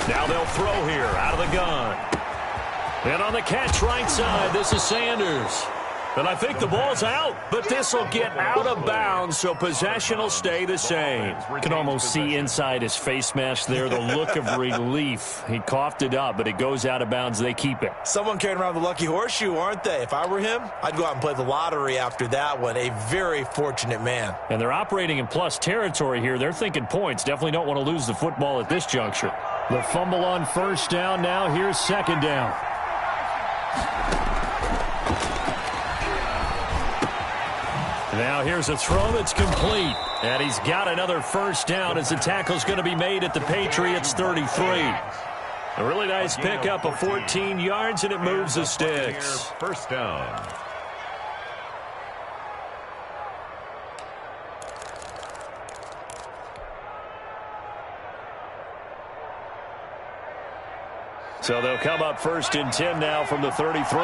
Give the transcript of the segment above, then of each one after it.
Now they'll throw here out of the gun. And on the catch right side, this is Sanders. And I think the ball's out, but this will get out of bounds, so possession will stay the same. You can almost see inside his face mask there the look of relief. He coughed it up, but it goes out of bounds. They keep it. Someone carrying around the lucky horseshoe, aren't they? If I were him, I'd go out and play the lottery after that one. A very fortunate man. And they're operating in plus territory here. They're thinking points. Definitely don't want to lose the football at this juncture. The fumble on first down. Now here's second down. Now here's a throw that's complete. And he's got another first down as the tackle's going to be made at the Patriots 33. A really nice pickup of 14 yards, and it moves the sticks. First down. So they'll come up first and 10 now from the 33.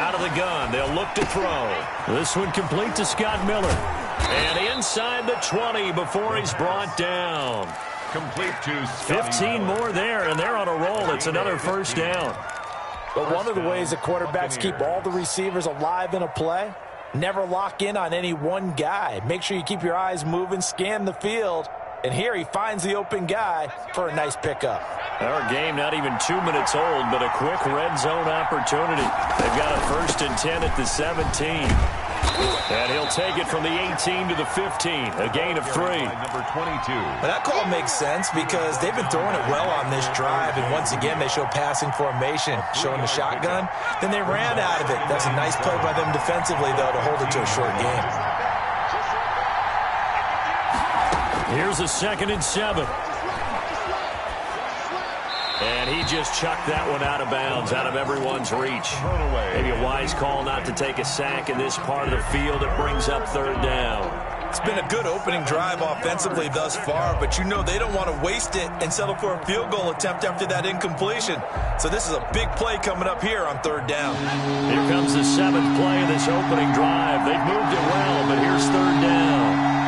Out of the gun, they'll look to throw. This one complete to Scott Miller. And inside the 20 before he's brought down. Complete to 15 more there, and they're on a roll. It's another first down. But one of the ways that quarterbacks keep all the receivers alive in a play, never lock in on any one guy. Make sure you keep your eyes moving, scan the field. And here he finds the open guy for a nice pickup. Our game not even 2 minutes old, but a quick red zone opportunity. They've got a first and 10 at the 17. And he'll take it from the 18 to the 15, a gain of 3. Number 22. But that call makes sense because they've been throwing it well on this drive. And once again, they show passing formation, showing the shotgun. Then they ran out of it. That's a nice play by them defensively, though, to hold it to a short game. Here's a second and 7. And he just chucked that one out of bounds, out of everyone's reach. Maybe a wise call not to take a sack in this part of the field. It brings up third down. It's been a good opening drive offensively thus far, but you know they don't want to waste it and settle for a field goal attempt after that incompletion. So this is a big play coming up here on third down. Here comes the 7th play of this opening drive. They've moved it well, but here's third down.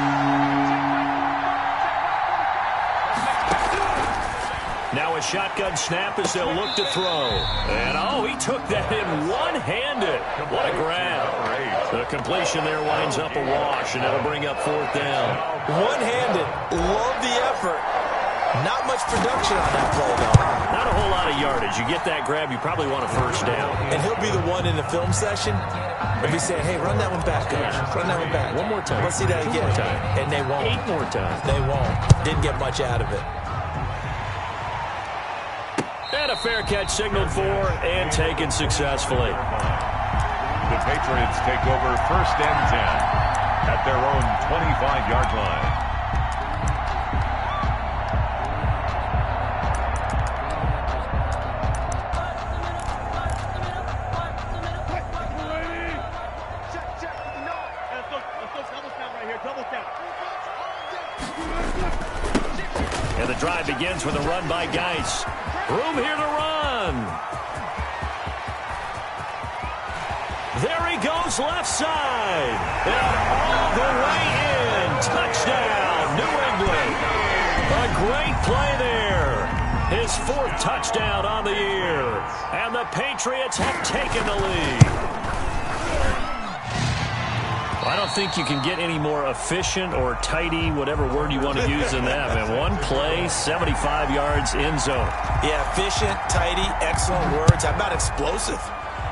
Now a shotgun snap as they'll look to throw. And, oh, he took that in one-handed. What a grab. The completion there winds up a wash, and it'll bring up fourth down. One-handed. Love the effort. Not much production on that play, though. Not a whole lot of yardage. You get that grab, you probably want a first down. And he'll be the one in the film session. If he's saying, hey, run that one back, coach. Run that one back. One more time. Let's see that again. And they won't. 8 more times. They won't. Didn't get much out of it. And a fair catch signaled for and taken successfully. The Patriots take over first and 10 at their own 25-yard line. And the drive begins with a run by Geis. Room here to run. There he goes left side. And all the way in. Touchdown, New England. A great play there. His 4th touchdown on the year. And the Patriots have taken the lead. I don't think you can get any more efficient or tidy, whatever word you want to use in that. Man, one play, 75 yards in zone. Yeah, efficient, tidy, excellent words. How about explosive?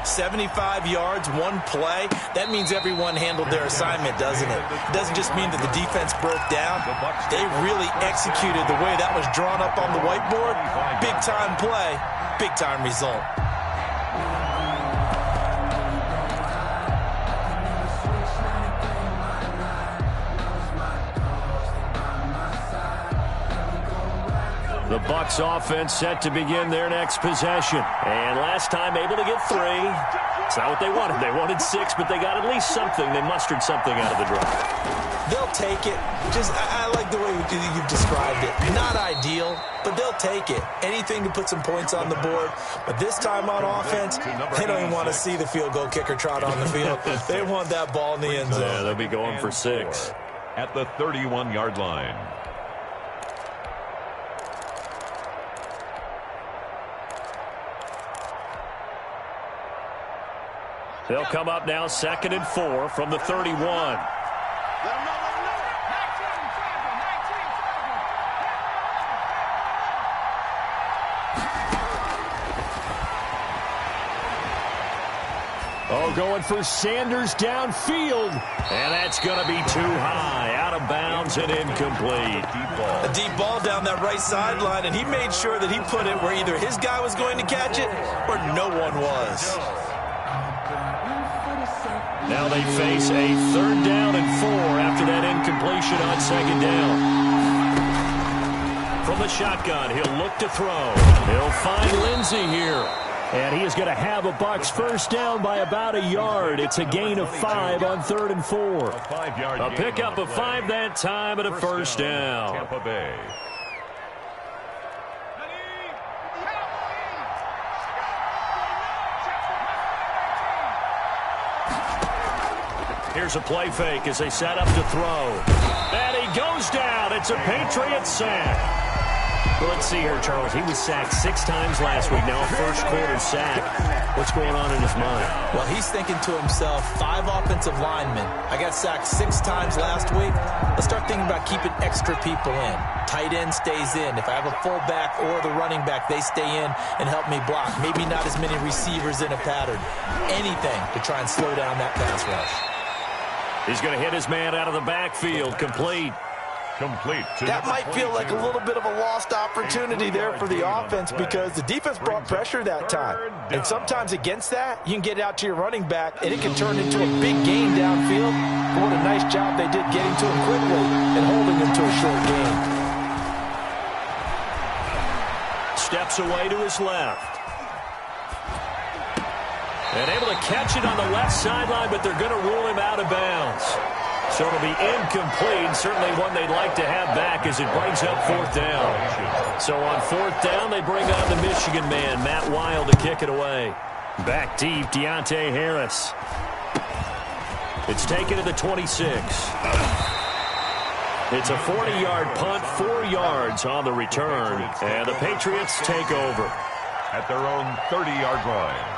75 yards, one play. That means everyone handled their assignment, doesn't it? It doesn't just mean that the defense broke down. They really executed the way that was drawn up on the whiteboard. Big-time play, big-time result. The Bucs offense set to begin their next possession. And last time able to get 3. It's not what they wanted. They wanted 6, but they got at least something. They mustered something out of the drive. They'll take it. I like the way you've described it. Not ideal, but they'll take it. Anything to put some points on the board. But this time on offense, they don't even want to see the field goal kicker trot on the field. They want that ball in the end zone. Yeah, they'll be going for 6. At the 31-yard line. They'll come up now 2nd and 4 from the 31. Oh, going for Sanders downfield. And that's going to be too high. Out of bounds and incomplete. A deep ball down that right sideline, and he made sure that he put it where either his guy was going to catch it or no one was. Now they face a 3rd down and 4 after that incompletion on 2nd down. From the shotgun, he'll look to throw. He'll find Lindsey here. And he is going to have a Bucs first down by about a yard. It's a gain of 5 on 3rd and 4. A pickup of 5 that time and a first down. Tampa Bay. Here's a play fake as they set up to throw. And he goes down. It's a Patriots sack. Well, let's see here, Charles. He was sacked 6 times last week. Now a first-quarter sack. What's going on in his mind? Well, he's thinking to himself, 5 offensive linemen. I got sacked 6 times last week. Let's start thinking about keeping extra people in. Tight end stays in. If I have a fullback or the running back, they stay in and help me block. Maybe not as many receivers in a pattern. Anything to try and slow down that pass rush. He's going to hit his man out of the backfield. Complete. That might feel like a little bit of a lost opportunity there for the offense because the defense brought pressure that time. And sometimes against that, you can get out to your running back, and it can turn into a big gain downfield. But what a nice job they did getting to him quickly and holding him to a short gain. Steps away to his left. And able to catch it on the left sideline, but they're going to rule him out of bounds. So it'll be incomplete, certainly one they'd like to have back as it brings up 4th down. So on 4th down, they bring on the Michigan man, Matt Wild, to kick it away. Back deep, Deontay Harris. It's taken to the 26. It's a 40-yard punt, 4 yards on the return, and the Patriots take over. At their own 30-yard line.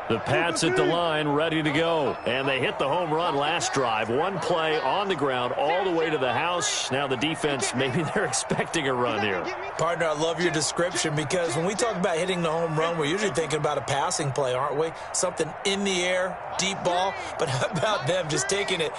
The Pats at the line, ready to go. And they hit the home run last drive. 1 play on the ground all the way to the house. Now the defense, maybe they're expecting a run here. Partner, I love your description because when we talk about hitting the home run, we're usually thinking about a passing play, aren't we? Something in the air, deep ball. But how about them just taking it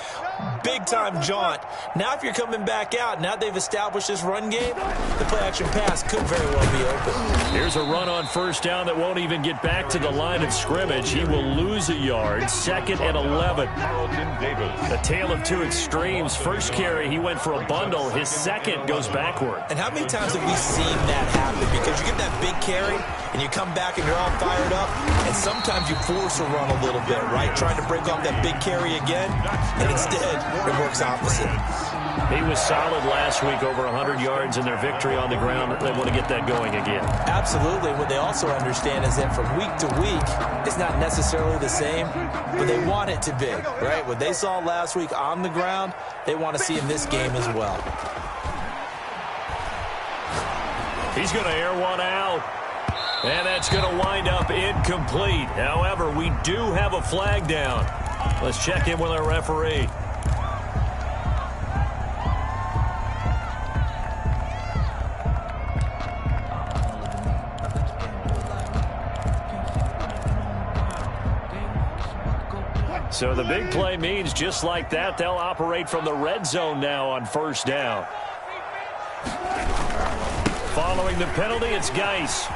big-time jaunt? Now if you're coming back out, now they've established this run game, the play-action pass could very well be open. Here's a run on 1st down that won't even get back to the line of scrimmage. He will lose a yard. 2nd and 11. A tale of 2 extremes. First carry, he went for a bundle. His second goes backward. And how many times have we seen that happen? Because you get that big carry, and you come back and you're all fired up, and sometimes you force a run a little bit, right? Trying to break off that big carry again, and instead it works opposite. He was solid last week, over 100 yards in their victory on the ground. They want to get that going again. Absolutely. What they also understand is that from week to week, it's not necessarily the same, but they want it to be, right? What they saw last week on the ground, they want to see in this game as well. He's going to air one out. And that's going to wind up incomplete. However, we do have a flag down. Let's check in with our referee. So the big play means just like that, they'll operate from the red zone now on 1st down. Following the penalty, it's Geis.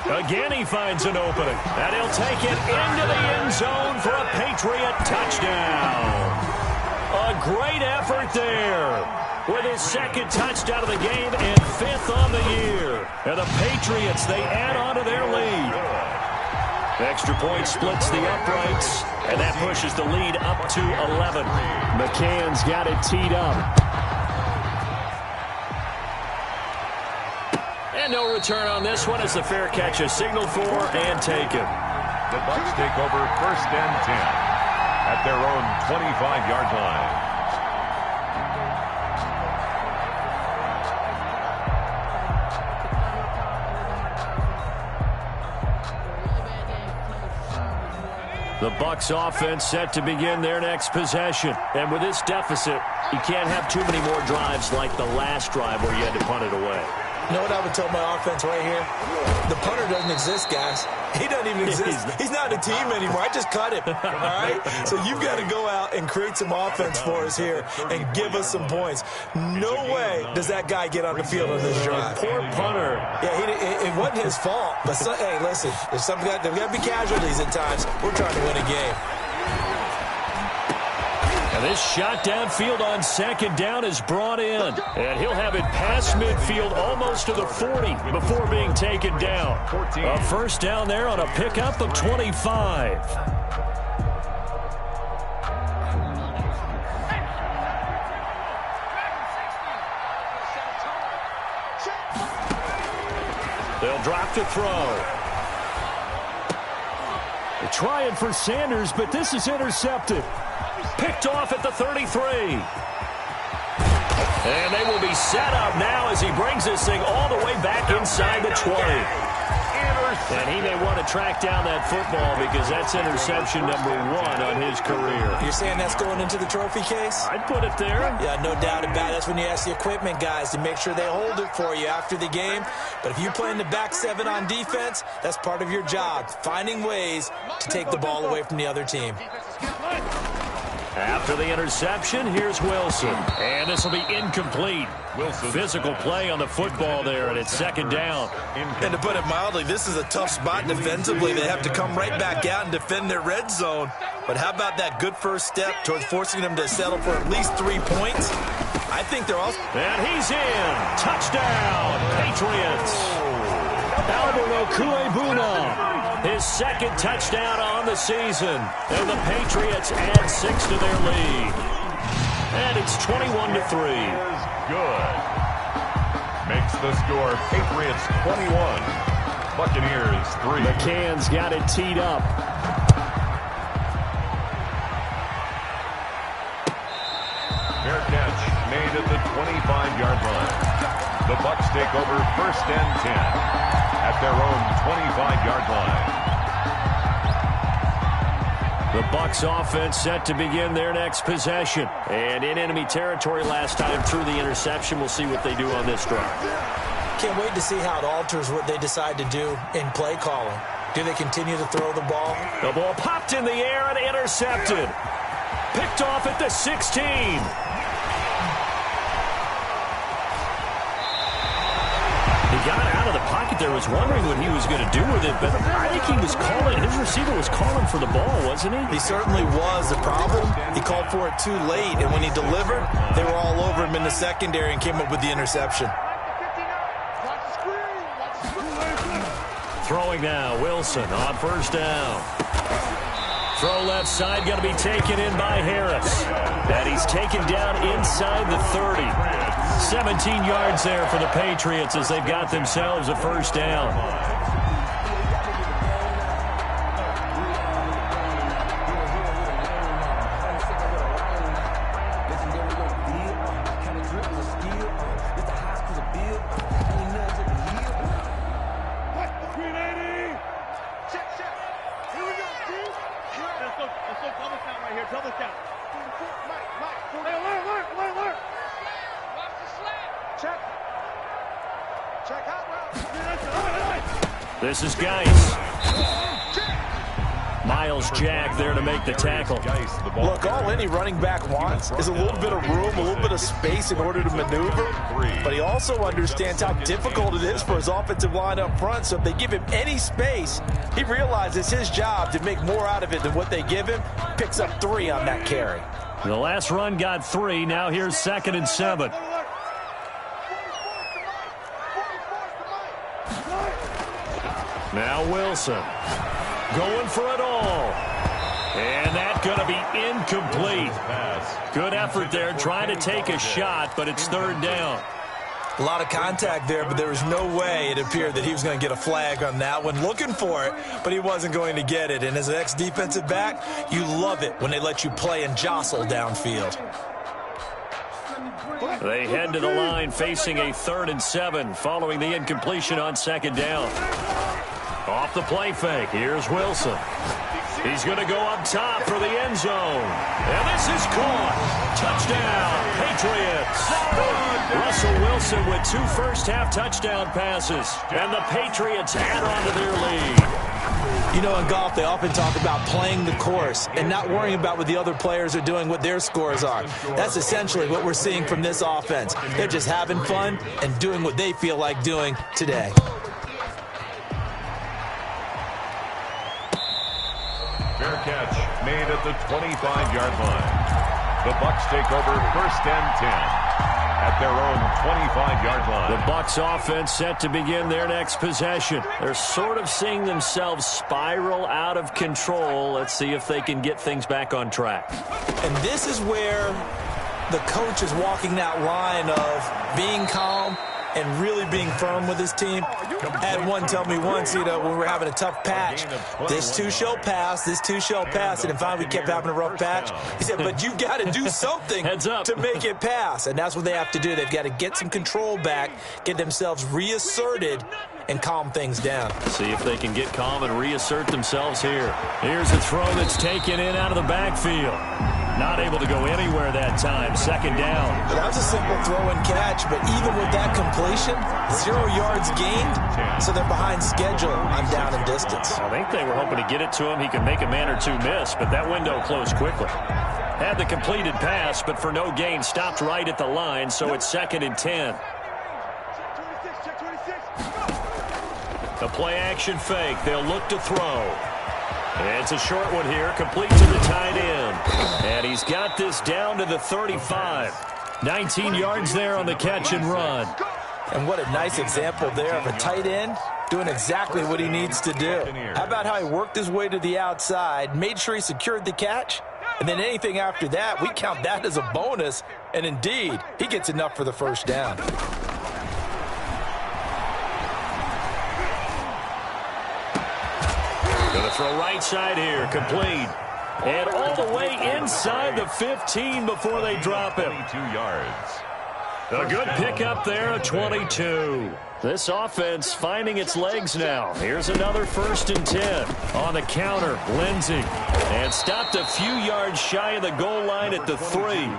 Again, he finds an opening. And he'll take it into the end zone for a Patriot touchdown. A great effort there with his 2nd touchdown of the game and 5th on the year. And the Patriots, they add on to their lead. Extra point splits the uprights, and that pushes the lead up to 11. McCann's got it teed up. And no return on this one as the fair catch is signaled for and taken. The Bucs take over 1st and 10. at their own 25-yard line. The Bucs offense set to begin their next possession. And with this deficit, you can't have too many more drives like the last drive where you had to punt it away. You know what I would tell my offense right here? The punter doesn't exist, guys. He doesn't even exist. He's not a team anymore. I just cut him, all right? So you've got to go out and create some offense for us here and give us some points. No way does that guy get on the field on this drive. Poor punter. Yeah, it wasn't his fault. But, hey, listen, there's got to be casualties at times. We're trying to win a game. And this shot downfield on second down is brought in. And he'll have it past midfield almost to the 40 before being taken down. A first down there on a pickup of 25. They'll drop to throw. They're trying for Sanders, but this is intercepted. Picked off at the 33. And they will be set up now as he brings this thing all the way back inside the 20. And he may want to track down that football because that's interception number 1 on his career. You're saying that's going into the trophy case? I'd put it there. Yeah, no doubt about it. That's when you ask the equipment guys to make sure they hold it for you after the game. But if you play in the back 7 on defense, that's part of your job, finding ways to take the ball away from the other team. After the interception, here's Wilson. And this will be incomplete. Wilson. Physical play on the football there, and it's second down. And to put it mildly, this is a tough spot defensively. They have to come right back out and defend their red zone. But how about that good first step towards forcing them to settle for at least 3 points? I think they're also... And he's in. Touchdown, Patriots. Albert Okuebuna. His second touchdown on the season. And the Patriots add 6 to their lead. And it's 21-3. Good. Makes the score Patriots 21. Buccaneers 3. McCann's got it teed up. Fair catch made at the 25-yard line. The Bucs take over first and 10 at their own 25-yard line. The Bucs offense set to begin their next possession. And in enemy territory last time through the interception. We'll see what they do on this drive. Can't wait to see how it alters what they decide to do in play calling. Do they continue to throw the ball? The ball popped in the air and intercepted. Picked off at the 16. He got out of the pocket there, was wondering what he was going to do with it, but I think he was calling, his receiver was calling for the ball, wasn't he? He certainly was. The problem, he called for it too late, and when he delivered, they were all over him in the secondary and came up with the interception. Throwing now, Wilson on first down. Throw left side, going to be taken in by Harris. And he's taken down inside the 30. 17 yards there for the Patriots as they've got themselves a first down. This is Geis. Miles Jack there to make the tackle. Look, all any running back wants is a little bit of room, a little bit of space in order to maneuver. But he also understands how difficult it is for his offensive line up front. So if they give him any space, he realizes his job to make more out of it than what they give him. Picks up 3 on that carry. The last run got 3. Now here's 2nd and 7. Now Wilson going for it all. And that's going to be incomplete. Good effort there trying to take a shot, but it's 3rd down. A lot of contact there, but there was no way it appeared that he was going to get a flag on that one. Looking for it, but he wasn't going to get it. And as an ex-defensive back, you love it when they let you play and jostle downfield. They head to the line facing a 3rd and 7 following the incompletion on 2nd down. Off the play fake, here's Wilson. He's going to go up top for the end zone. And this is caught. Touchdown, Patriots. Russell Wilson with 2 first-half touchdown passes. And the Patriots add on to their lead. You know, in golf, they often talk about playing the course and not worrying about what the other players are doing, what their scores are. That's essentially what we're seeing from this offense. They're just having fun and doing what they feel like doing today. Fair catch made at the 25-yard line. The Bucs take over 1st and 10 at their own 25-yard line. The Bucs offense set to begin their next possession. They're sort of seeing themselves spiral out of control. Let's see if they can get things back on track. And this is where the coach is walking that line of being calm and really being firm with his team. I had one tell me once, when we were having a tough patch, this too shall pass, this too shall pass, and finally we kept having a rough patch. He said, but you've got to do something to make it pass, and that's what they have to do. They've got to get some control back, get themselves reasserted, and calm things down. See if they can get calm and reassert themselves here. Here's a throw that's taken in out of the backfield. Not able to go anywhere that time. 2nd down. That was a simple throw and catch, but even with that completion, 0 yards gained, so they're behind schedule on down and distance. I think they were hoping to get it to him. He could make a man or two miss, but that window closed quickly. Had the completed pass, but for no gain, stopped right at the line, so it's 2nd and 10. The play-action fake. They'll look to throw. It's a short one here, complete to the tight end. And he's got this down to the 35. 19 yards there on the catch and run. And what a nice example there of a tight end doing exactly what he needs to do. How about how he worked his way to the outside, made sure he secured the catch, and then anything after that, we count that as a bonus. And indeed, he gets enough for the 1st down. Going to throw right side here, complete. And all the way inside the 15 before they drop him. 22 yards. A good pickup there at 22. This offense finding its legs now. Here's another 1st and 10. On the counter, Lindsey. And stopped a few yards shy of the goal line at the 3.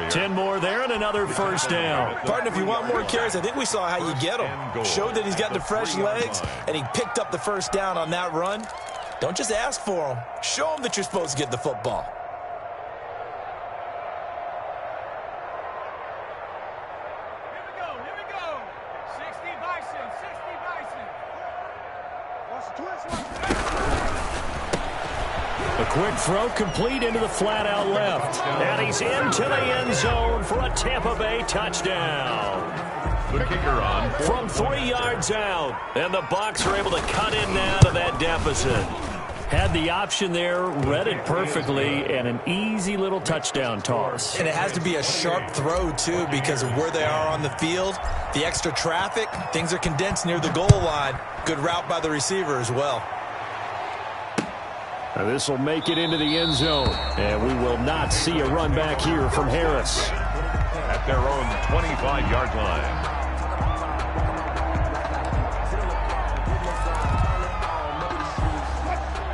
10 more there and another 1st down. Partner, if you want more carries, I think we saw how you get him. Showed that he's got the fresh legs, and he picked up the 1st down on that run. Don't just ask for him. Show him that you're supposed to get the football. Here we go. 60 Bison, 60 Bison. A quick throw complete into the flat out left. And he's into the end zone for a Tampa Bay touchdown. The kicker on from 3 yards out. And the Bucs are able to cut in now to that deficit. Had the option there, read it perfectly, and an easy little touchdown toss. And it has to be a sharp throw, too, because of where they are on the field. The extra traffic, things are condensed near the goal line. Good route by the receiver as well. Now this will make it into the end zone, and we will not see a run back here from Harris. At their own 25-yard line.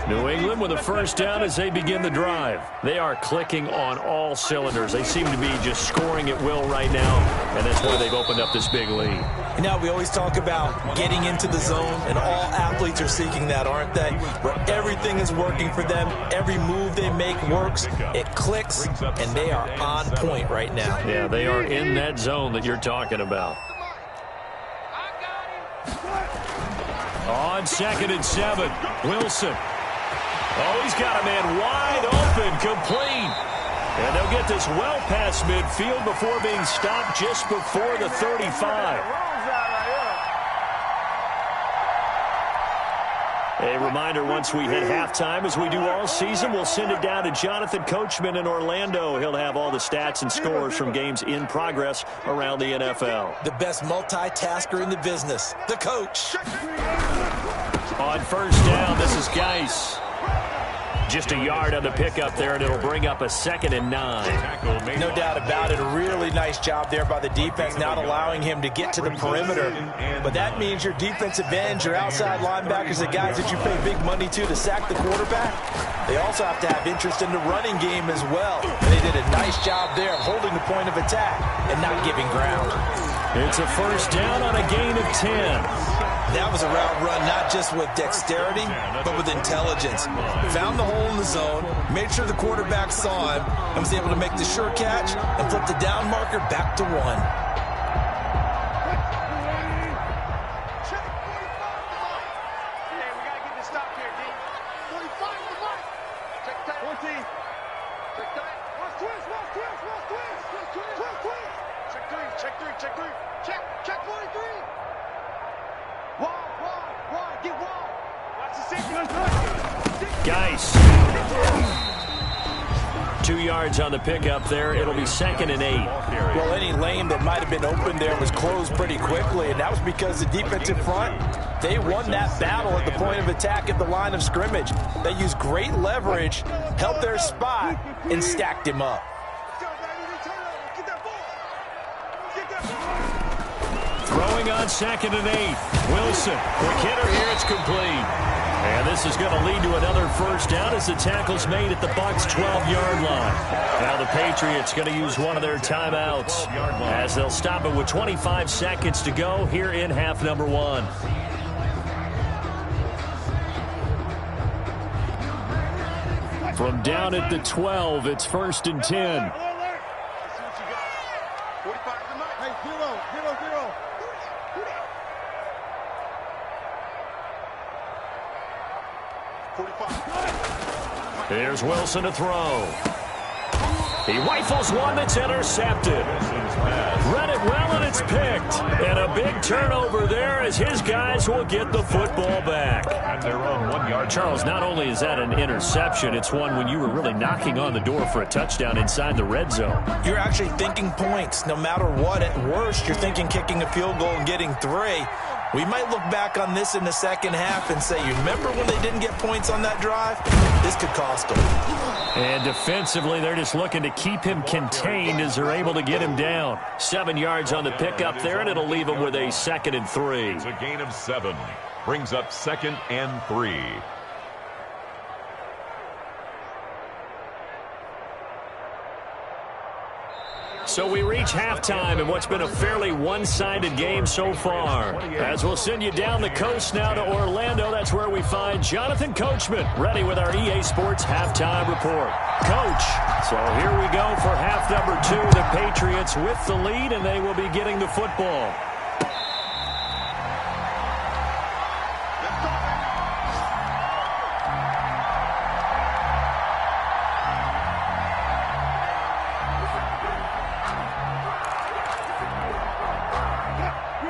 New England with a 1st down as they begin the drive. They are clicking on all cylinders. They seem to be just scoring at will right now, and that's why they've opened up this big lead. You know, we always talk about getting into the zone, and all athletes are seeking that, aren't they? Where everything is working for them, every move they make works, it clicks, and they are on point right now. Yeah, they are in that zone that you're talking about. On 2nd and 7, Wilson. Oh, he's got a man wide open, complete. And they'll get this well past midfield before being stopped just before the 35. A reminder, once we hit halftime, as we do all season, we'll send it down to Jonathan Coachman in Orlando. He'll have all the stats and scores from games in progress around the NFL. The best multitasker in the business, the coach. On first down, this is Geis. Just a yard on the pickup there, and it'll bring up a 2nd and 9. No doubt about it. A really nice job there by the defense, not allowing him to get to the perimeter. But that means your defensive ends, your outside linebackers, the guys that you pay big money to sack the quarterback, they also have to have interest in the running game as well. And they did a nice job there of holding the point of attack and not giving ground. It's a first down on a gain of 10. That was a route run not just with dexterity, but with intelligence. Found the hole in the zone, made sure the quarterback saw him, and was able to make the sure catch and flip the down marker back to 1. Geis. 2 yards on the pickup there. It'll be 2nd and 8. Well, any lane that might have been open there was closed pretty quickly, and that was because the defensive front, they won that battle at the point of attack at the line of scrimmage. They used great leverage, held their spot, and stacked him up. Throwing on 2nd and 8. Wilson, quick hitter here, it's complete. And this is going to lead to another first down as the tackle's made at the Bucs' 12-yard line. Now the Patriots going to use one of their timeouts as they'll stop it with 25 seconds to go here in half number 1. From down at the 12, it's 1st and 10. Here's Wilson to throw. He rifles one that's intercepted. Read it well, and it's picked. And a big turnover there as his guys will get the football back. And they're on 1 yard. Charles, not only is that an interception, it's one when you were really knocking on the door for a touchdown inside the red zone. You're actually thinking points no matter what. At worst, you're thinking kicking a field goal and getting 3. We might look back on this in the second half and say, you remember when they didn't get points on that drive? This could cost them. And defensively, they're just looking to keep him contained as they're able to get him down. 7 yards on the pickup there, and it'll leave him with a 2nd and 3. It's a gain of 7. Brings up 2nd and 3. So we reach halftime in what's been a fairly one-sided game so far. As we'll send you down the coast now to Orlando, that's where we find Jonathan Coachman, ready with our EA Sports Halftime Report. Coach, so here we go for half number 2. The Patriots with the lead, and they will be getting the football.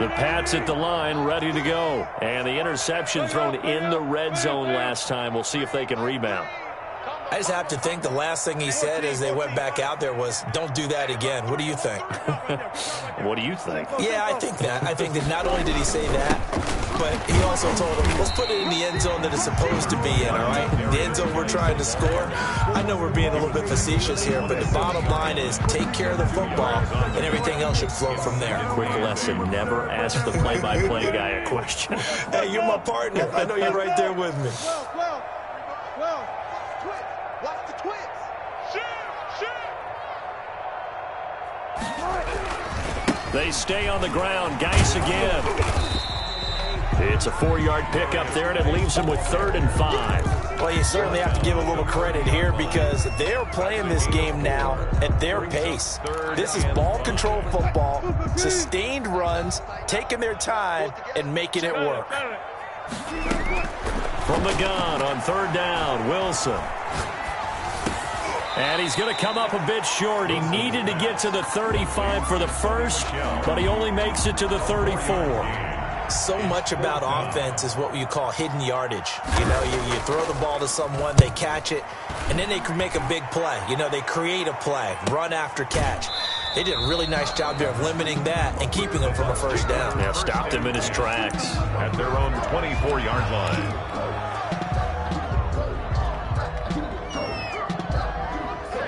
The Pats at the line, ready to go. And the interception thrown in the red zone last time. We'll see if they can rebound. I just have to think the last thing he said as they went back out there was, don't do that again. What do you think? What do you think? Yeah, I think that. I think that not only did he say that, but he also told him, let's put it in the end zone that it's supposed to be in, all right? The end zone we're trying to score. I know we're being a little bit facetious here, but the bottom line is take care of the football, and everything else should flow from there. Quick lesson, never ask the play-by-play guy a question. Hey, you're my partner. I know you're right there with me. Watch the twins. They stay on the ground. Geis again. It's a 4-yard pickup there, and it leaves them with 3rd and 5. Well, you certainly have to give a little credit here because they're playing this game now at their pace. This is ball control football, sustained runs, taking their time, and making it work. From the gun on 3rd down, Wilson. And he's going to come up a bit short. He needed to get to the 35 for the first, but he only makes it to the 34. So much about offense is what you call hidden yardage. You know, you throw the ball to someone, they catch it, and then they can make a big play. You know, they create a play, run after catch. They did a really nice job there of limiting that and keeping him from a first down. Yeah, stopped him in his tracks. At their own 24-yard line.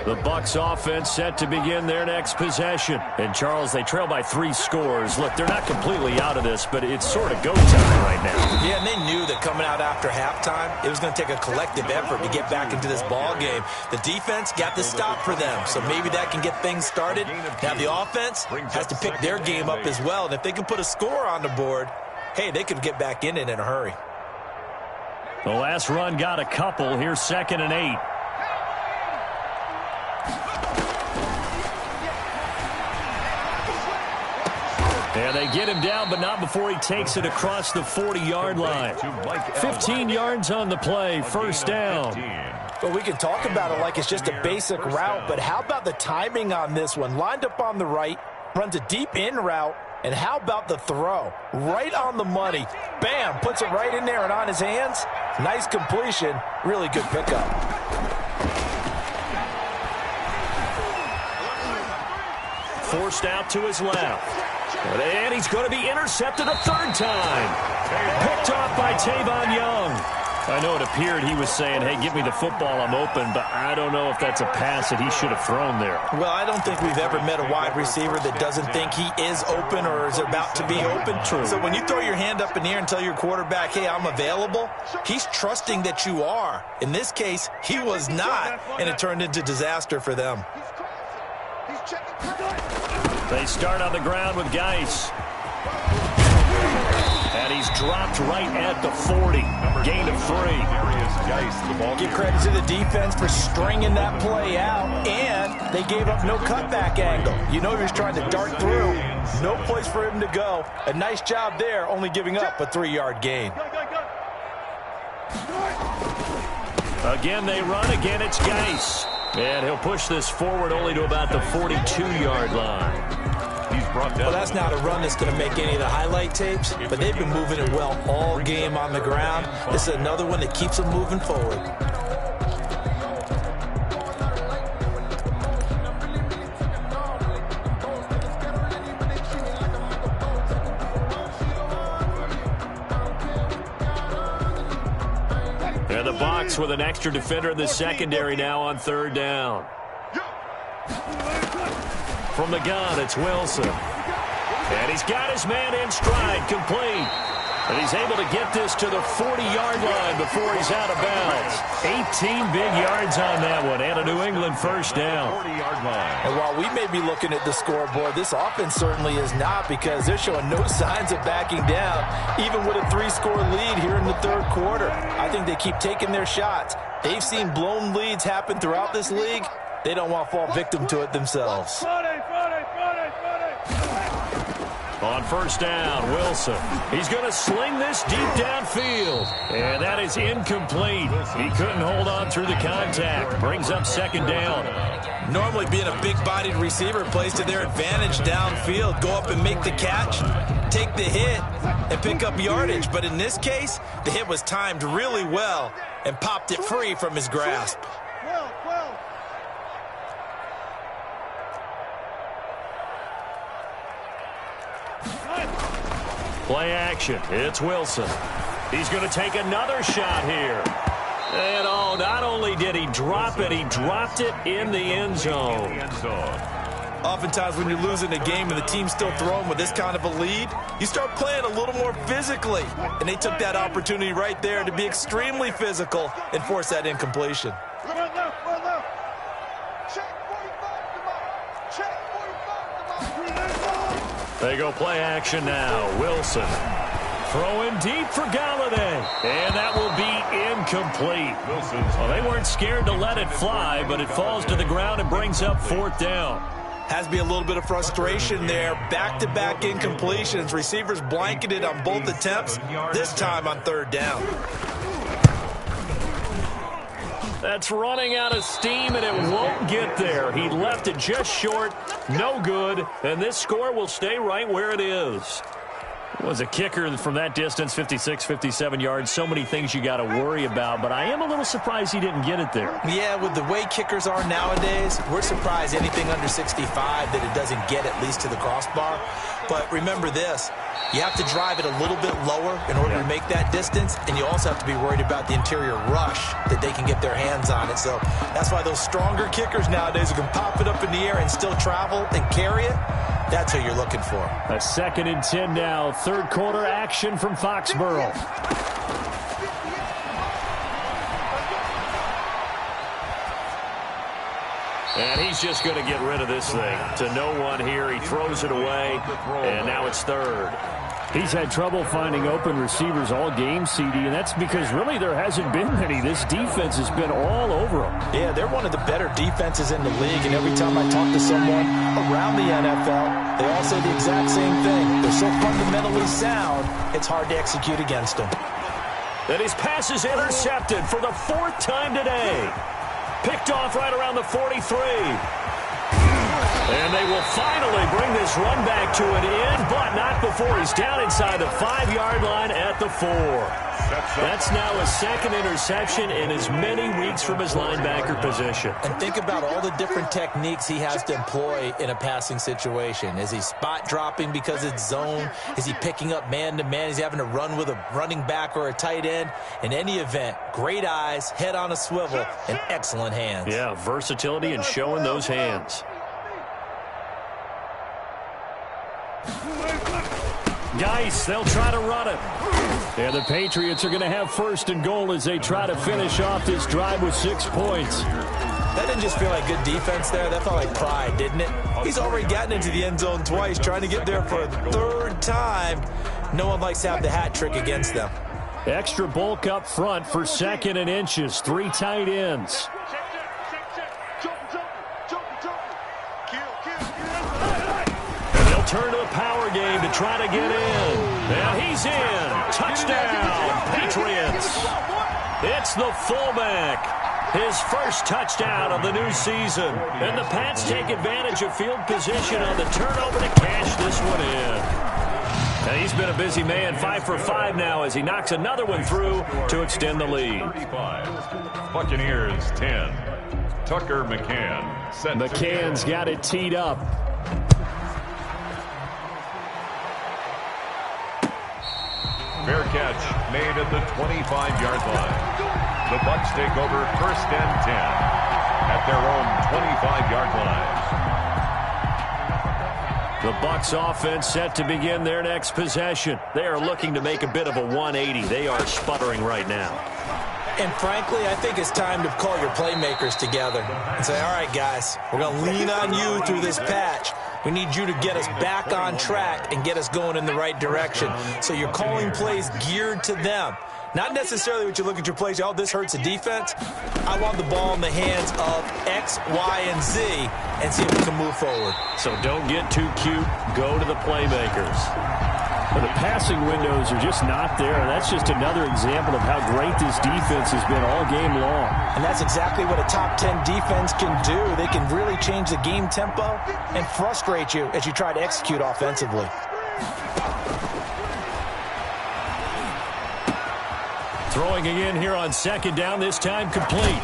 The Bucs offense set to begin their next possession. And, Charles, they trail by 3 scores. Look, they're not completely out of this, but it's sort of go time right now. Yeah, and they knew that coming out after halftime, it was going to take a collective effort to get back into this ball game. The defense got the stop for them, so maybe that can get things started. Now the offense has to pick their game up as well, and if they can put a score on the board, hey, they could get back in it in a hurry. The last run got a couple. Here's 2nd and 8. And they get him down, but not before he takes it across the 40-yard line. 15 yards on the play, first down. Well, we can talk about it like it's just a basic route, but how about the timing on this one? Lined up on the right, runs a deep in route, and how about the throw? Right on the money. Bam, puts it right in there and on his hands. Nice completion, really good pickup. Forced out to his left. And he's going to be intercepted a 3rd time. Picked off by Tavon Young. I know it appeared he was saying, hey, give me the football, I'm open, but I don't know if that's a pass that he should have thrown there. Well, I don't think we've ever met a wide receiver that doesn't think he is open or is about to be open. True. So when you throw your hand up in the air and tell your quarterback, hey, I'm available, he's trusting that you are. In this case, he was not, and it turned into disaster for them. They start on the ground with Geis. And he's dropped right at the 40. Gain of 3. Give credit to the defense for stringing that play out, and they gave up no cutback angle. You know he was trying to dart through. No place for him to go. A nice job there, only giving up a 3-yard gain. Again, they run. Again, it's Geis. And he'll push this forward only to about the 42-yard line. Well, that's not a run that's going to make any of the highlight tapes, but they've been moving it well all game on the ground. This is another one that keeps them moving forward. And the Bucs with an extra defender in the secondary now on 3rd down. From the gun, it's Wilson. And he's got his man in stride, complete. And he's able to get this to the 40-yard line before he's out of bounds. 18 big yards on that one, and a New England first down. 40-yard line. And while we may be looking at the scoreboard, this offense certainly is not, because they're showing no signs of backing down, even with a 3-score lead here in the 3rd quarter. I think they keep taking their shots. They've seen blown leads happen throughout this league. They don't want to fall victim to it themselves. On first down, Wilson. He's going to sling this deep downfield. And that is incomplete. He couldn't hold on through the contact. Brings up 2nd down. Normally being a big-bodied receiver plays to their advantage downfield. Go up and make the catch, take the hit, and pick up yardage. But in this case, the hit was timed really well and popped it free from his grasp. Play action. It's Wilson. He's going to take another shot here. And oh, not only did he drop it, he dropped it in the end zone. Oftentimes when you're losing a game and the team's still throwing with this kind of a lead, you start playing a little more physically. And they took that opportunity right there to be extremely physical and force that incompletion. They go play action now. Wilson throwing deep for Galladay. And that will be incomplete. Well, they weren't scared to let it fly, but it falls to the ground and brings up 4th down. Has to be a little bit of frustration there. Back-to-back incompletions. Receivers blanketed on both attempts, this time on 3rd down. That's running out of steam, and it won't get there. He left it just short, no good, and this score will stay right where it is. Was a kicker from that distance, 56, 57 yards. So many things you got to worry about, but I am a little surprised he didn't get it there. Yeah, with the way kickers are nowadays, we're surprised anything under 65 that it doesn't get at least to the crossbar. But remember this, you have to drive it a little bit lower in order to make that distance, and you also have to be worried about the interior rush that they can get their hands on it. So that's why those stronger kickers nowadays who can pop it up in the air and still travel and carry it, that's who you're looking for. A 2nd and 10 now. Third quarter action from Foxborough. And he's just going to get rid of this thing. To no one here. He throws it away, and now it's 3rd. He's had trouble finding open receivers all game, CD, and that's because really there hasn't been many. This defense has been all over them. Yeah, they're one of the better defenses in the league, and every time I talk to someone around the NFL, they all say the exact same thing. They're so fundamentally sound, it's hard to execute against them. And his pass is intercepted for the 4th time today. Picked off right around the 43. And they will finally bring this run back to an end, but not before he's down inside the 5-yard line at the 4. That's now a 2nd interception in as many weeks from his linebacker position. And think about all the different techniques he has to employ in a passing situation. Is he spot dropping because it's zone? Is he picking up man-to-man? Is he having to run with a running back or a tight end? In any event, great eyes, head on a swivel, and excellent hands. Yeah, versatility and showing those hands. Geis, they'll try to run it. And the Patriots are going to have 1st and goal as they try to finish off this drive with 6 points. That didn't just feel like good defense there. That felt like pride, didn't it? He's already gotten into the end zone twice, trying to get there for a 3rd time. No one likes to have the hat trick against them. Extra bulk up front for 2nd and inches. 3 tight ends. Turn to the power game to try to get in. And he's in. Touchdown, Patriots. It's the fullback. His 1st touchdown of the new season. And the Pats take advantage of field position on the turnover to cash this one in. And he's been a busy man, 5 for 5 now as he knocks another one through to extend the lead. Buccaneers 10. Tucker McCann. McCann's got it teed up. Fair catch made at the 25-yard line. The Bucs take over 1st and 10 at their own 25-yard line. The Bucs offense set to begin their next possession. They are looking to make a bit of a 180. They are sputtering right now. And frankly, I think it's time to call your playmakers together and say, all right, guys, we're going to lean on you through this patch. We need you to get us back on track and get us going in the right direction. So you're calling plays geared to them. Not necessarily what you look at your plays, oh, this hurts the defense. I want the ball in the hands of X, Y, and Z and see if we can move forward. So don't get too cute. Go to the playmakers. Well, the passing windows are just not there. That's just another example of how great this defense has been all game long. And that's exactly what a top 10 defense can do. They can really change the game tempo and frustrate you as you try to execute offensively. Throwing again here on 2nd down, this time complete.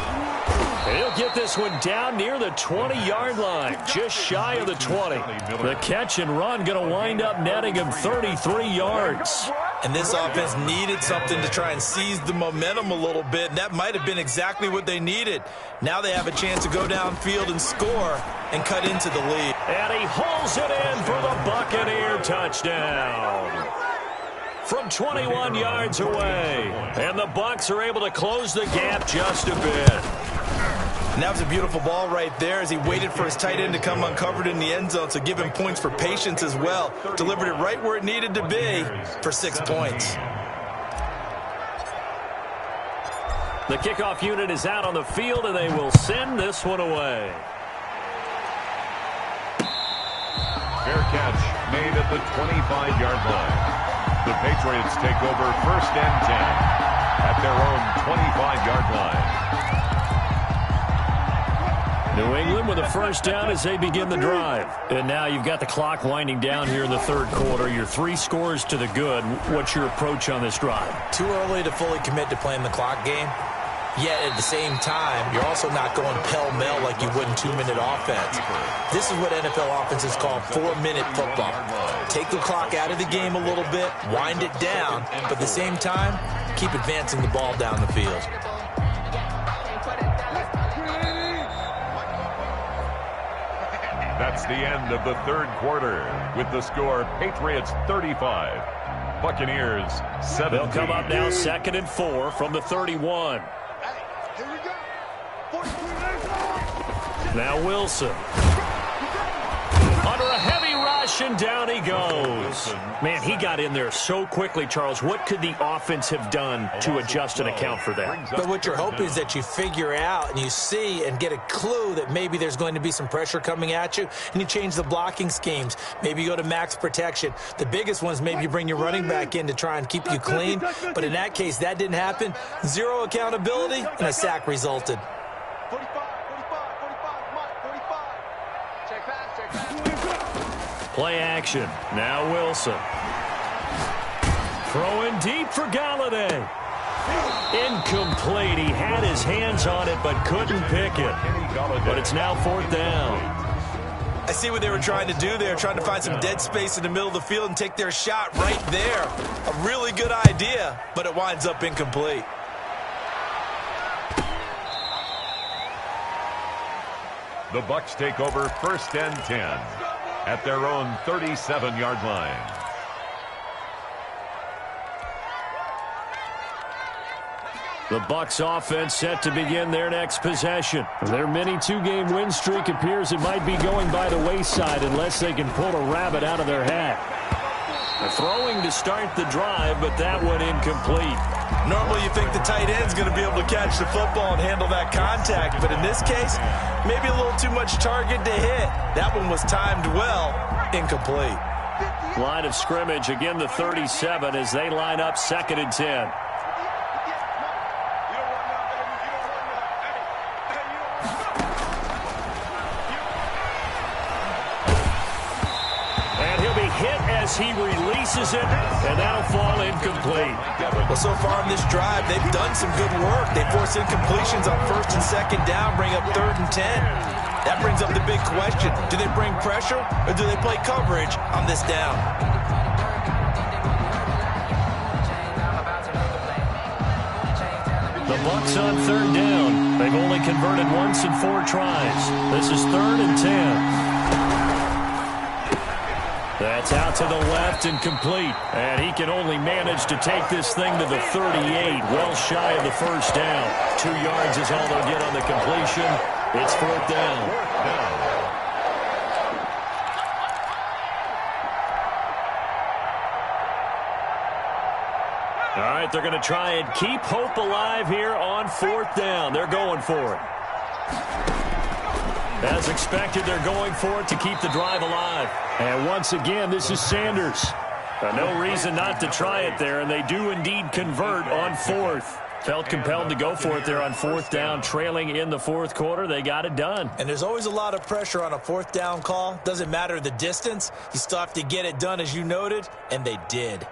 He'll get this one down near the 20-yard line, just shy of the 20. The catch and run going to wind up netting him 33 yards. And this offense needed something to try and seize the momentum a little bit, and that might have been exactly what they needed. Now they have a chance to go downfield and score and cut into the lead. And he hauls it in for the Buccaneer touchdown. From 21 yards away. And the Bucs are able to close the gap just a bit. And that was a beautiful ball right there as he waited for his tight end to come uncovered in the end zone, so give him points for patience as well. Delivered it right where it needed to be for 6 points. The kickoff unit is out on the field, and they will send this one away. Fair catch made at the 25-yard line. The Patriots take over 1st and 10 at their own 25-yard line. New England with a first down as they begin the drive. And now you've got the clock winding down here in the third quarter. You're 3 scores to the good. What's your approach on this drive? Too early to fully commit to playing the clock game. Yet at the same time, you're also not going pell-mell like you would in 2-minute offense. This is what NFL offenses call 4-minute football. Take the clock out of the game a little bit, wind it down, but at the same time, keep advancing the ball down the field. That's the end of the third quarter with the score Patriots 35, Buccaneers 7. They'll come up now 2nd and 4 from the 31. Now Wilson. Under a heavy rush, and down he goes. Man, he got in there so quickly, Charles. What could the offense have done to adjust and account for that? But what you're hoping is that you figure out and you see and get a clue that maybe there's going to be some pressure coming at you, and you change the blocking schemes. Maybe you go to max protection. The biggest one is maybe you bring your running back in to try and keep you clean. But in that case, that didn't happen. 0 accountability, and a sack resulted. Play action. Now Wilson. Throwing deep for Galladay. Incomplete. He had his hands on it but couldn't pick it. But it's now 4th down. I see what they were trying to do there, trying to find some dead space in the middle of the field and take their shot right there. A really good idea, but it winds up incomplete. The Bucs take over 1st and 10 at their own 37-yard line. The Bucs offense set to begin their next possession. Their mini 2-game win streak appears it might be going by the wayside unless they can pull a rabbit out of their hat. They're throwing to start the drive, but that one incomplete. Normally you think the tight end's going to be able to catch the football and handle that contact, but in this case, maybe a little too much target to hit. That one was timed well, incomplete. Line of scrimmage, again the 37 as they line up 2nd and 10. He releases it, and that'll fall incomplete. Well, so far in this drive, they've done some good work. They force incompletions on 1st and 2nd down, bring up 3rd and 10. That brings up the big question. Do they bring pressure, or do they play coverage on this down? The Bucs on 3rd down. They've only converted once in 4 tries. This is 3rd and 10. That's out to the left and complete. And he can only manage to take this thing to the 38, well shy of the 1st down. 2 yards is all they'll get on the completion. It's 4th down. All right, they're going to try and keep hope alive here on 4th down. They're going for it. As expected, they're going for it to keep the drive alive. And once again, this is Sanders. No reason not to try it there, and they do indeed convert on 4th. Felt compelled to go for it there on 4th down, trailing in the 4th quarter. They got it done. And there's always a lot of pressure on a 4th down call. Doesn't matter the distance. You still have to get it done, as you noted, and they did.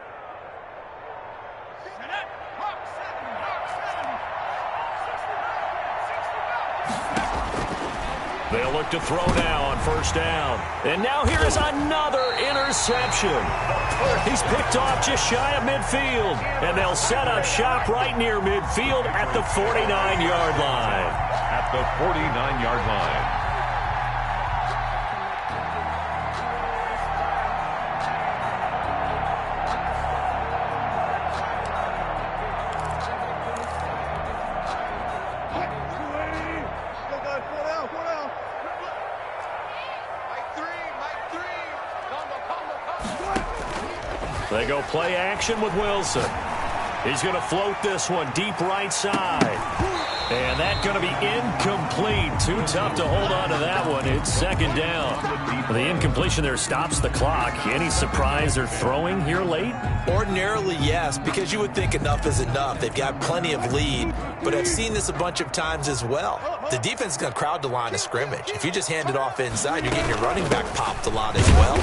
They'll look to throw now on 1st down. And now here is another interception. He's picked off just shy of midfield. And they'll set up shop right near midfield at the 49-yard line. At the 49-yard line. They go play action with Wilson. He's going to float this one deep right side. And that's going to be incomplete. Too tough to hold on to that one. It's second down. The incompletion there stops the clock. Any surprise they're throwing here late? Ordinarily, yes, because you would think enough is enough. They've got plenty of lead, but I've seen this a bunch of times as well. The defense is going to crowd the line of scrimmage. If you just hand it off inside, you're getting your running back popped a lot as well.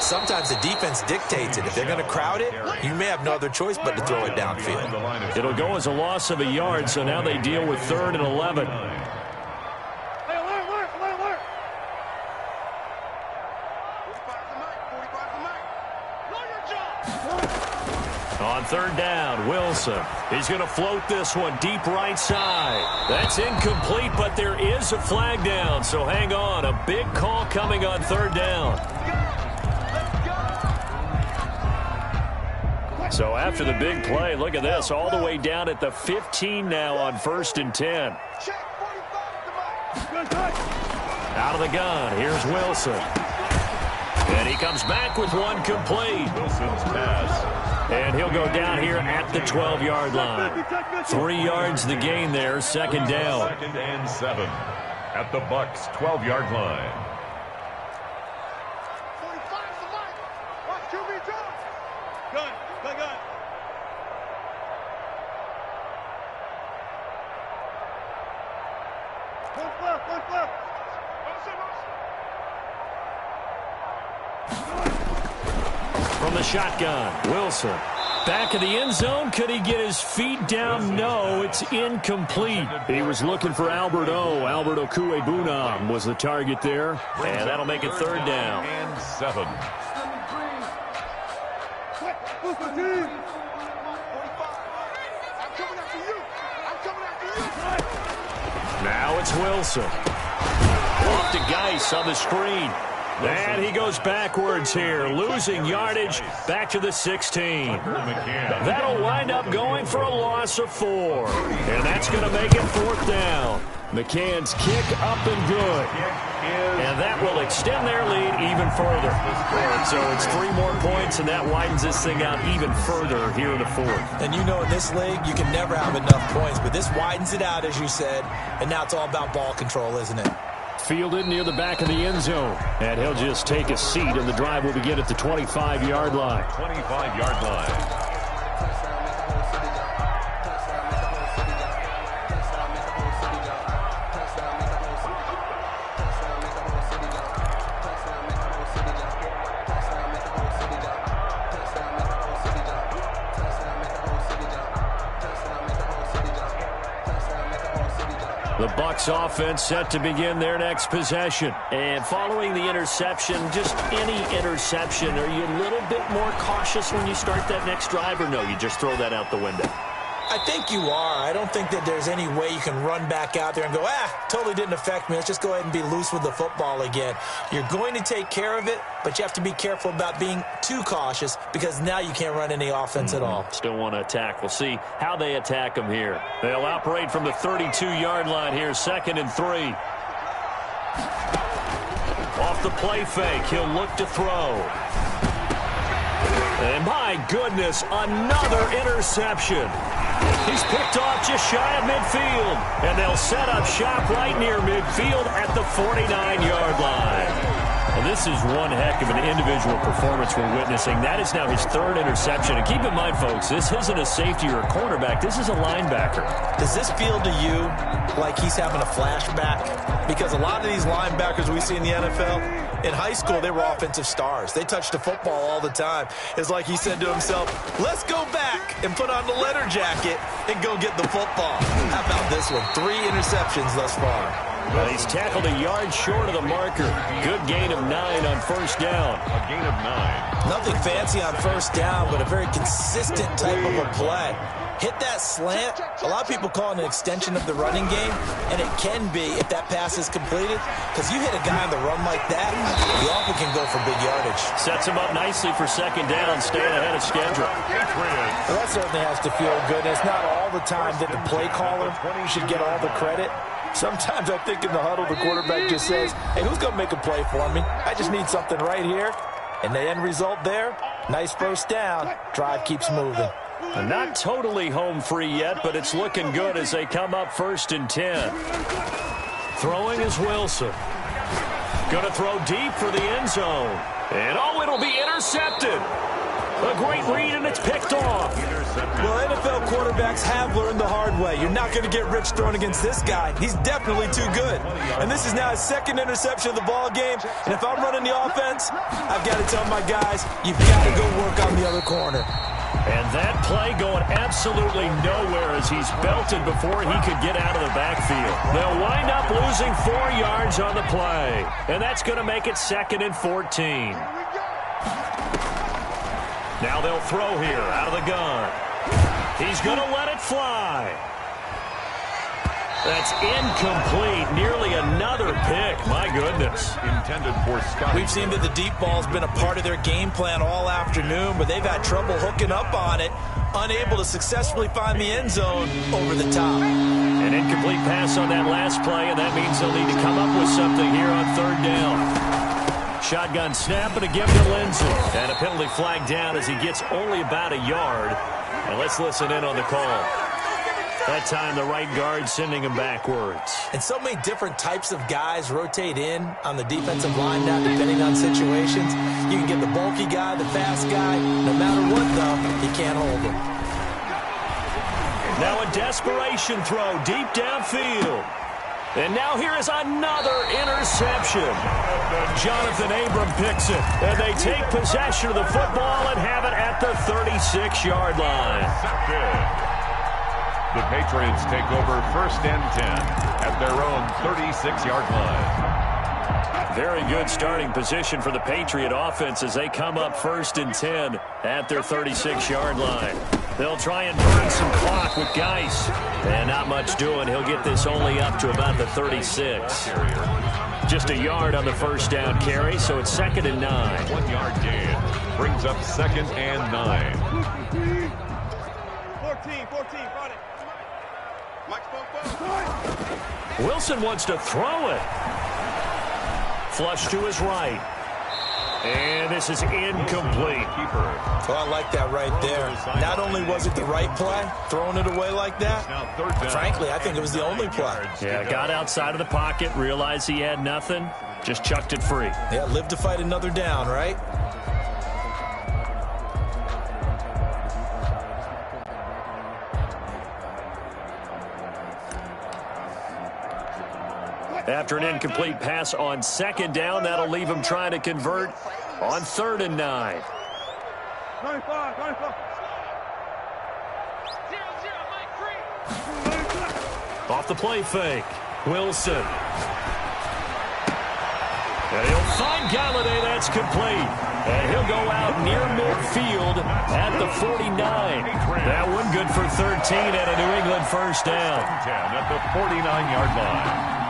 Sometimes the defense dictates it. If they're going to crowd it, you may have no other choice but to throw it downfield. It'll go as a loss of a yard, so now they deal with 3rd and 11. On 3rd down, Wilson. He's going to float this one deep right side. That's incomplete, but there is a flag down, so hang on. A big call coming on 3rd down. So after the big play, look at this, all the way down at the 15 now on 1st and 10. Out of the gun, here's Wilson. And he comes back with one complete. Wilson's pass. And he'll go down here at the 12-yard line. 3 yards the gain there, second down. 2nd and 7 at the Bucks' 12-yard line. From the shotgun, Wilson. Back of the end zone. Could he get his feet down? No, it's incomplete. He was looking for Albert O. Albert Okuebunam was the target there. And that'll make it 3rd down. And 7. Now it's Wilson. Off to Geis on the screen. And he goes backwards here, losing yardage back to the 16. That'll wind up going for a loss of 4. And that's going to make it 4th down. McCann's kick up and good. And that will extend their lead even further. So it's 3 more points, and that widens this thing out even further here in the 4th. And you know in this league, you can never have enough points, but this widens it out, as you said, and now it's all about ball control, isn't it? Fielded near the back of the end zone. And he'll just take a seat, and the drive will begin at the 25-yard line. 25-yard line. The Bucs offense set to begin their next possession. And following the interception, just any interception, are you a little bit more cautious when you start that next drive, or no, you just throw that out the window? I think you are. I don't think that there's any way you can run back out there and go, totally didn't affect me. Let's just go ahead and be loose with the football again. You're going to take care of it, but you have to be careful about being too cautious because now you can't run any offense at all. Still want to attack. We'll see how they attack them here. They'll operate from the 32-yard line here, 2nd and 3. Off the play fake, he'll look to throw. And my goodness, another interception. He's picked off just shy of midfield. And they'll set up shop right near midfield at the 49-yard line. And this is one heck of an individual performance we're witnessing. That is now his 3rd interception. And keep in mind, folks, this isn't a safety or a cornerback. This is a linebacker. Does this feel to you like he's having a flashback? Because a lot of these linebackers we see in the NFL, in high school, they were offensive stars. They touched the football all the time. It's like he said to himself, let's go back and put on the leather jacket and go get the football. How about this one? 3 interceptions thus far. Well, he's tackled a yard short of the marker. Good gain of 9 on 1st down. A gain of 9. Nothing fancy on 1st down, but a very consistent type of a play. Hit that slant. A lot of people call it an extension of the running game, and it can be if that pass is completed, because you hit a guy on the run like that, you often can go for big yardage. Sets him up nicely for 2nd down, staying ahead of schedule. Well, that certainly has to feel good. It's not all the time that the play caller should get all the credit. Sometimes I think in the huddle, the quarterback just says, hey, who's going to make a play for me? I just need something right here. And the end result there, nice 1st down. Drive keeps moving. Not totally home free yet, but it's looking good as they come up 1st and 10. Throwing is Wilson. Going to throw deep for the end zone. And, it'll be intercepted. A great read, and it's picked off. Well, NFL quarterbacks have learned the hard way. You're not going to get rich throwing against this guy. He's definitely too good. And this is now his 2nd interception of the ball game. And if I'm running the offense, I've got to tell my guys, you've got to go work on the other corner. And that play going absolutely nowhere as he's belted before he could get out of the backfield. They'll wind up losing 4 yards on the play. And that's going to make it 2nd and 14. Now they'll throw here out of the gun. He's going to let it fly. That's incomplete. Nearly another pick. My goodness. Intended for Scott. We've seen that the deep ball's been a part of their game plan all afternoon, but they've had trouble hooking up on it, unable to successfully find the end zone over the top. An incomplete pass on that last play, and that means they'll need to come up with something here on 3rd down. Shotgun snap and a give to Lindsey. And a penalty flag down as he gets only about a yard. And let's listen in on the call. That time, the right guard sending him backwards. And so many different types of guys rotate in on the defensive line now, depending on situations. You can get the bulky guy, the fast guy. No matter what, though, you can't hold him. Now a desperation throw deep downfield. And now here is another interception. Jonathan Abram picks it. And they take possession of the football and have it at the 36-yard line. The Patriots take over 1st and 10 at their own 36-yard line. Very good starting position for the Patriot offense as they come up 1st and 10 at their 36-yard line. They'll try and burn some clock with Geis. And not much doing. He'll get this only up to about the 36. Just a yard on the 1st down carry, so it's 2nd and 9. 1-yard gain brings up 2nd and 9. 14, got it. Wilson wants to throw it. Flush to his right. And this is incomplete. Well, I like that right there. Not only was it the right play, throwing it away like that, frankly, I think it was the only play. Yeah, got outside of the pocket, realized he had nothing, just chucked it free. Yeah, live to fight another down, right? After an incomplete pass on 2nd down, that'll leave him trying to convert on 3rd and 9. 95. Off the play fake, Wilson. And he'll find Galladay, that's complete. And he'll go out near midfield at the 49. That one good for 13 and a New England 1st down. 10 at the 49-yard line.